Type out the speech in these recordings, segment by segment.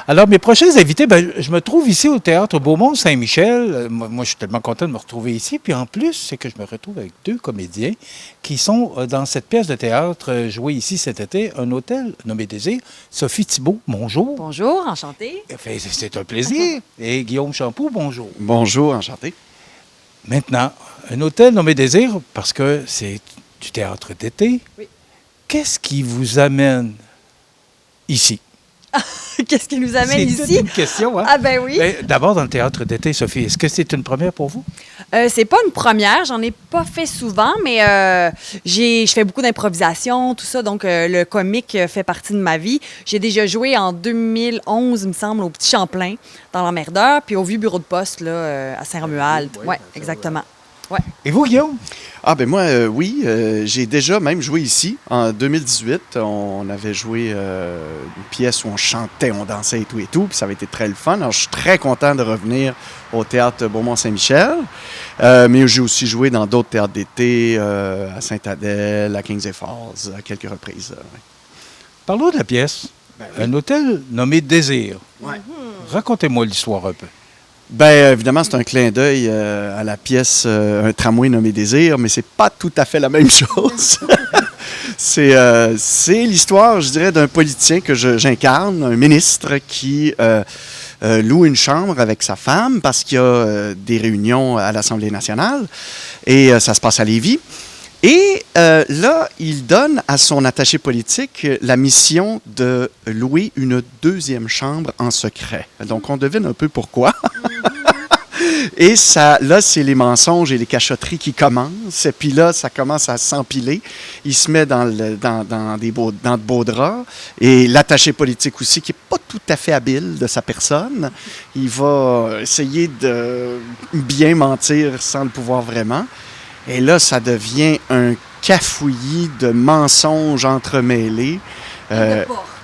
Alors, mes prochains invités, je me trouve ici au Théâtre Beaumont-Saint-Michel. Moi, je suis tellement content de me retrouver ici. Puis en plus, c'est que je me retrouve avec deux comédiens qui sont dans cette pièce de théâtre jouée ici cet été, Un hôtel nommé Désir. Sophie Thibault, bonjour. Bonjour, enchantée. C'est un plaisir. Et Guillaume Champoux, bonjour. Bonjour, enchanté. Maintenant, Un hôtel nommé Désir, parce que c'est du théâtre d'été. Oui. Qu'est-ce qui vous amène ici? Qu'est-ce qui nous amène C'est ici? toute une question, hein? Ah ben oui. D'abord, dans le théâtre d'été, Sophie, est-ce que c'est une première pour vous? C'est pas une première, j'en ai pas fait souvent, mais je fais beaucoup d'improvisation, tout ça, donc le comique fait partie de ma vie. J'ai déjà joué en 2011, il me semble, au Petit Champlain, dans l'Emmerdeur, puis au Vieux Bureau de poste, là, à Saint-Romuald. Oui, exactement. Ouais. Et vous, Guillaume? Ah ben moi, oui, j'ai déjà même joué ici. En 2018, on avait joué une pièce où on chantait, on dansait et tout, puis ça avait été très le fun. Alors, je suis très content de revenir au Théâtre Beaumont-Saint-Michel, mais j'ai aussi joué dans d'autres théâtres d'été, à Sainte-Adèle, à Kings et Falls, à quelques reprises. Ouais. Parlons de la pièce. Un hôtel nommé Désir. Ouais. Racontez-moi l'histoire un peu. Bien, évidemment, c'est un clin d'œil à la pièce Un tramway nommé Désir, mais c'est pas tout à fait la même chose. C'est l'histoire, je dirais, d'un politicien que j'incarne, un ministre qui loue une chambre avec sa femme parce qu'il y a des réunions à l'Assemblée nationale et ça se passe à Lévis. Et là, il donne à son attaché politique la mission de louer une deuxième chambre en secret. Donc, on devine un peu pourquoi. Et ça, là, c'est les mensonges et les cachotteries qui commencent. Et puis là, ça commence à s'empiler. Il se met dans de beaux draps. Et l'attaché politique aussi, qui n'est pas tout à fait habile de sa personne. Il va essayer de bien mentir sans le pouvoir vraiment. Et là, ça devient un cafouillis de mensonges entremêlés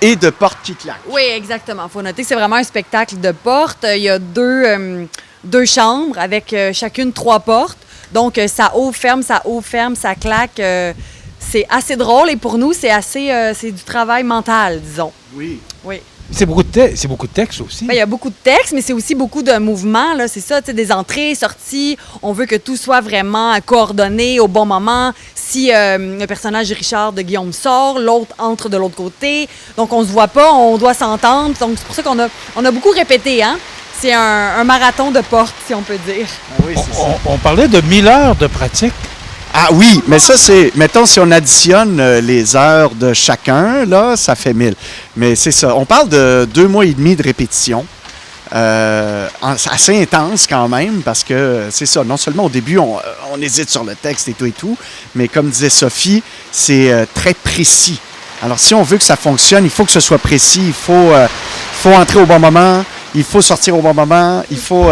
et de portes qui claquent. Oui, exactement. Il faut noter que c'est vraiment un spectacle de portes. Il y a deux chambres avec chacune 3 portes. Donc, ça ouvre, ferme, ça claque. C'est assez drôle et pour nous, c'est du travail mental, disons. Oui. Oui. C'est beaucoup de texte aussi. Bien, il y a beaucoup de textes, mais c'est aussi beaucoup de mouvements. Là. C'est ça, des entrées, sorties. On veut que tout soit vraiment coordonné au bon moment. Si le personnage de Richard de Guillaume sort, l'autre entre de l'autre côté. Donc, on se voit pas, on doit s'entendre. Donc, c'est pour ça qu'on a beaucoup répété. Hein? C'est un marathon de portes, si on peut dire. Ah oui, c'est ça. On parlait de 1000 heures de pratique. Ah oui, mais ça, c'est... Mettons, si on additionne les heures de chacun, là, ça fait 1000. Mais c'est ça. On parle de 2 mois et demi de répétition. Assez intense quand même, parce que c'est ça. Non seulement au début, on hésite sur le texte et tout, mais comme disait Sophie, c'est très précis. Alors, si on veut que ça fonctionne, il faut que ce soit précis. Il faut entrer au bon moment. Il faut sortir au bon moment. Il faut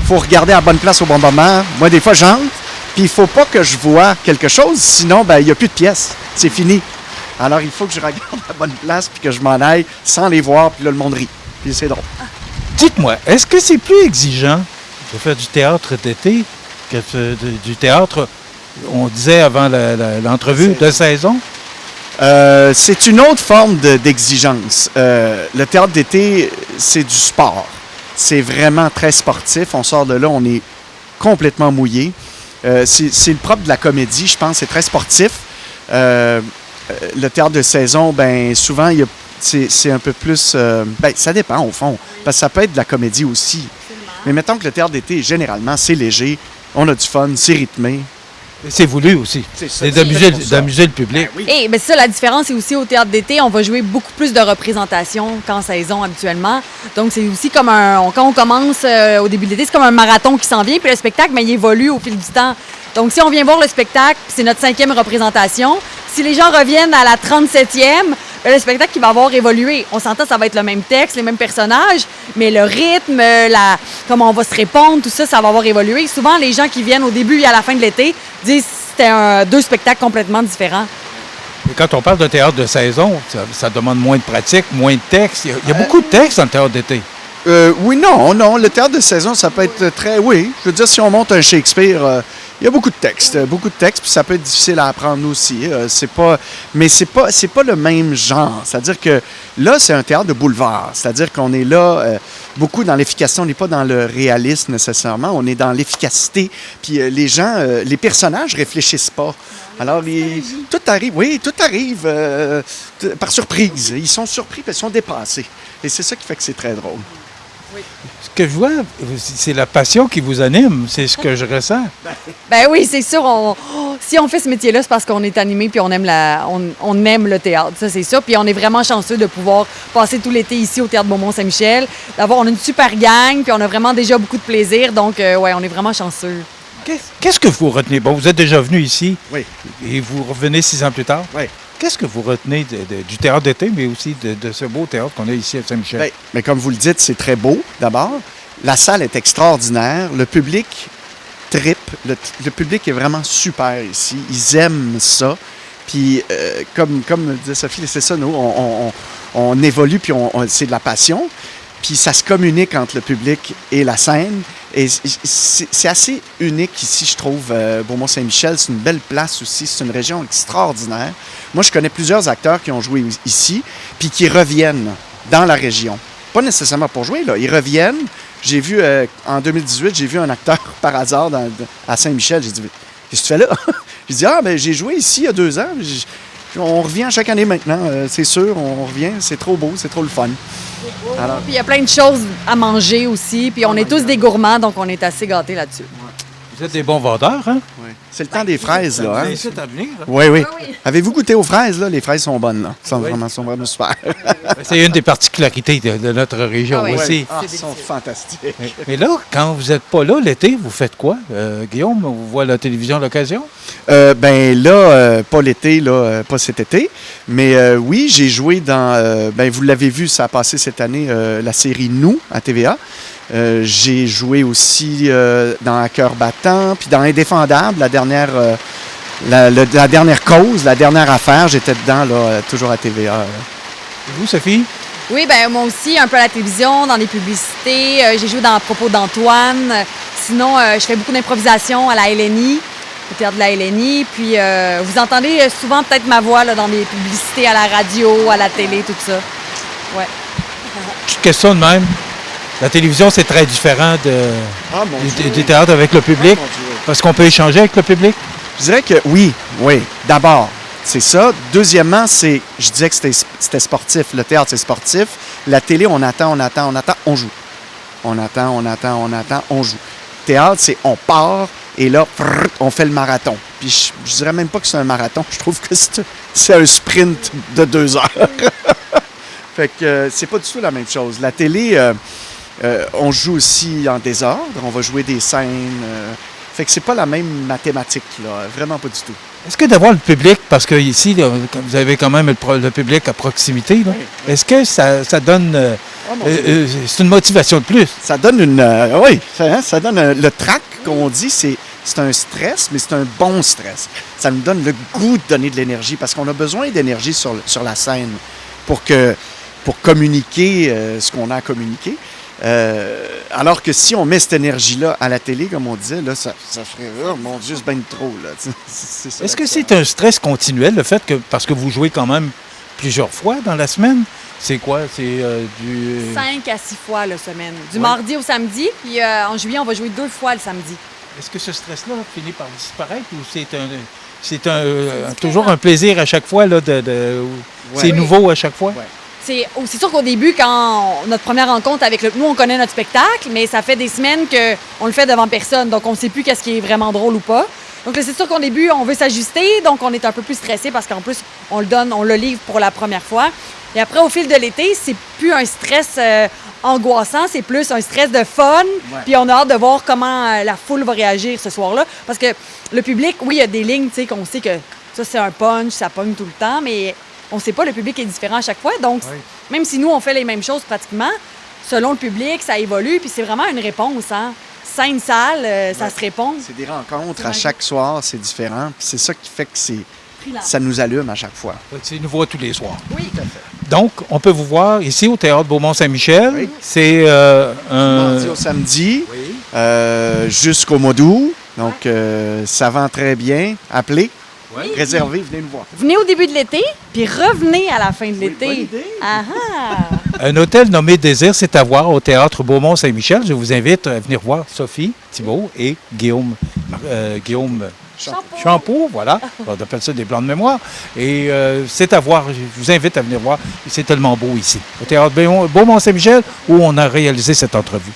regarder à la bonne place au bon moment. Moi, des fois, j'entre. Puis il ne faut pas que je vois quelque chose, sinon, il n'y a plus de pièces. C'est fini. Alors, il faut que je regarde à la bonne place puis que je m'en aille sans les voir, puis là, le monde rit. Puis c'est drôle. Dites-moi, est-ce que c'est plus exigeant de faire du théâtre d'été que du théâtre, on disait avant l'entrevue, de saison? C'est une autre forme d'exigence. Le théâtre d'été, c'est du sport. C'est vraiment très sportif. On sort de là, on est complètement mouillé. C'est le propre de la comédie, je pense. C'est très sportif. Le théâtre de saison, souvent, c'est un peu plus... ça dépend, au fond. Parce que ça peut être de la comédie aussi. Mais mettons que le théâtre d'été, généralement, c'est léger. On a du fun, c'est rythmé. C'est voulu aussi. C'est d'amuser le public. Oui. Et c'est ça, la différence, c'est aussi au théâtre d'été, on va jouer beaucoup plus de représentations qu'en saison habituellement. Donc, c'est aussi comme quand on commence au début de l'été, c'est comme un marathon qui s'en vient, puis le spectacle, il évolue au fil du temps. Donc, si on vient voir le spectacle, c'est notre 5e représentation. Si les gens reviennent à la 37e, le spectacle qui va avoir évolué. On s'entend, ça va être le même texte, les mêmes personnages, mais le rythme, comment on va se répondre, tout ça, ça va avoir évolué. Souvent, les gens qui viennent au début et à la fin de l'été disent que c'était 2 spectacles complètement différents. Et quand on parle de théâtre de saison, ça demande moins de pratique, moins de texte. Il y a beaucoup de textes dans le théâtre d'été. Oui, non. Le théâtre de saison, ça peut être très... Oui, je veux dire, si on monte un Shakespeare, Il y a beaucoup de textes, puis ça peut être difficile à apprendre aussi. Mais c'est pas le même genre. C'est-à-dire que là, c'est un théâtre de boulevard. C'est-à-dire qu'on est là beaucoup dans l'efficacité. On n'est pas dans le réalisme nécessairement. On est dans l'efficacité. Puis les gens, les personnages réfléchissent pas. Alors, tout arrive par surprise. Ils sont surpris parce qu'ils sont dépassés. Et c'est ça qui fait que c'est très drôle. Ce que je vois, c'est la passion qui vous anime. C'est ce que je ressens. Ben oui, c'est sûr. Si on fait ce métier-là, c'est parce qu'on est animé puis on aime on aime le théâtre. Ça, c'est sûr. Puis on est vraiment chanceux de pouvoir passer tout l'été ici au Théâtre Beaumont-Saint-Michel. On a une super gang puis on a vraiment déjà beaucoup de plaisir. Donc, ouais, on est vraiment chanceux. Qu'est-ce que vous retenez? Bon, vous êtes déjà venu ici. Oui. Et vous revenez 6 ans plus tard. Oui. Qu'est-ce que vous retenez du théâtre d'été, mais aussi de ce beau théâtre qu'on a ici à Saint-Michel? Bien, mais comme vous le dites, c'est très beau, d'abord. La salle est extraordinaire. Le public trippe. Le public est vraiment super ici. Ils aiment ça. Puis, comme disait Sophie, c'est ça, nous, on évolue, puis c'est de la passion. Puis ça se communique entre le public et la scène. Et c'est assez unique ici, je trouve, Beaumont-Saint-Michel. C'est une belle place aussi. C'est une région extraordinaire. Moi, je connais plusieurs acteurs qui ont joué ici, puis qui reviennent dans la région. Pas nécessairement pour jouer, là. Ils reviennent. J'ai vu, en 2018, j'ai vu un acteur par hasard à Saint-Michel. J'ai dit, qu'est-ce que tu fais là? J'ai dit, j'ai joué ici il y a 2 ans. On revient chaque année maintenant, c'est sûr, on revient. C'est trop beau, c'est trop le fun. Alors... Puis il y a plein de choses à manger aussi. Puis on est tous des gourmands, donc on est assez gâtés là-dessus. Vous êtes des bons vendeurs, hein? Oui. C'est le temps des fraises, là. Hein? C'est à venir. Hein? Oui, oui. Avez-vous goûté aux fraises, là? Les fraises sont bonnes, là. Sont vraiment super. C'est une des particularités de notre région aussi. Ils sont fantastiques. Mais là, quand vous n'êtes pas là l'été, vous faites quoi? Guillaume, vous voyez la télévision à l'occasion? Pas l'été, là, pas cet été. Mais oui, j'ai joué dans... vous l'avez vu, ça a passé cette année, la série Nous, à TVA. J'ai joué aussi dans À cœur battant, puis dans Indéfendable, la dernière cause, la dernière affaire, j'étais dedans, là, toujours à TVA. Et vous, Sophie? Oui, moi aussi, un peu à la télévision, dans les publicités. J'ai joué dans À propos d'Antoine. Sinon, je fais beaucoup d'improvisation à la LNI, au théâtre de la LNI. Puis, vous entendez souvent peut-être ma voix là, dans des publicités à la radio, à la télé, tout ça. Ouais. Petite question de même. La télévision, c'est très différent du théâtre avec le public, parce qu'on peut échanger avec le public. Je dirais que oui. D'abord, c'est ça. Deuxièmement, je disais que c'était sportif. Le théâtre, c'est sportif. La télé, on attend, on joue. On attend, on joue. Théâtre, c'est on part et là, on fait le marathon. Puis je dirais même pas que c'est un marathon. Je trouve que c'est un sprint de 2 heures. Fait que c'est pas du tout la même chose. La télé... on joue aussi en désordre, on va jouer des scènes. Fait que c'est pas la même mathématique, là, vraiment pas du tout. Est-ce que d'avoir le public, parce que ici, là, vous avez quand même le public à proximité, là, oui. Est-ce que ça donne... c'est une motivation de plus? Ça donne ça donne le trac qu'on dit, c'est un stress, mais c'est un bon stress. Ça nous donne le goût de donner de l'énergie, parce qu'on a besoin d'énergie sur la scène pour communiquer ce qu'on a à communiquer. Alors que si on met cette énergie-là à la télé, comme on disait, là, ça ferait, oh mon Dieu, c'est bien trop. Là. Est-ce que c'est un stress continuel, le fait que, parce que vous jouez quand même plusieurs fois dans la semaine? C'est quoi? C'est du... 5 à 6 fois la semaine. Du mardi au samedi, puis en juillet, on va jouer 2 fois le samedi. Est-ce que ce stress-là finit par disparaître ou c'est toujours un plaisir à chaque fois? Là, c'est nouveau à chaque fois? Ouais. C'est sûr qu'au début, quand notre première rencontre avec nous, on connaît notre spectacle, mais ça fait des semaines qu'on le fait devant personne, donc on ne sait plus qu'est-ce qui est vraiment drôle ou pas. Donc là, c'est sûr qu'au début, on veut s'ajuster, donc on est un peu plus stressé parce qu'en plus, on le livre pour la première fois. Et après, au fil de l'été, c'est plus un stress angoissant, c'est plus un stress de fun. Ouais. Puis on a hâte de voir comment la foule va réagir ce soir-là. Parce que le public, oui, il y a des lignes, tu sais, qu'on sait que ça, c'est un punch, ça pogne tout le temps, mais on ne sait pas, le public est différent à chaque fois. Donc, même si nous, on fait les mêmes choses pratiquement, selon le public, ça évolue. Puis c'est vraiment une réponse, hein. Scène, salle, ça se répond. C'est des rencontres à chaque soir, c'est différent. Puis c'est ça qui fait que ça nous allume à chaque fois. C'est nouveau tous les soirs. Oui, tout à fait. Donc, on peut vous voir ici au Théâtre Beaumont-Saint-Michel. Oui. C'est mardi au samedi, jusqu'au mois d'août. Donc, ça vend très bien. Appelez, Ouais. réservez, venez nous voir. Venez au début de l'été, puis revenez à la fin de l'été. bonne idée. Ah ah! Un hôtel nommé Désir, c'est à voir au Théâtre Beaumont-Saint-Michel. Je vous invite à venir voir Sophie Thibault et Guillaume Champeau, voilà. On appelle ça des blancs de mémoire. Et c'est à voir. Je vous invite à venir voir. C'est tellement beau ici, au Théâtre Beaumont-Saint-Michel, où on a réalisé cette entrevue.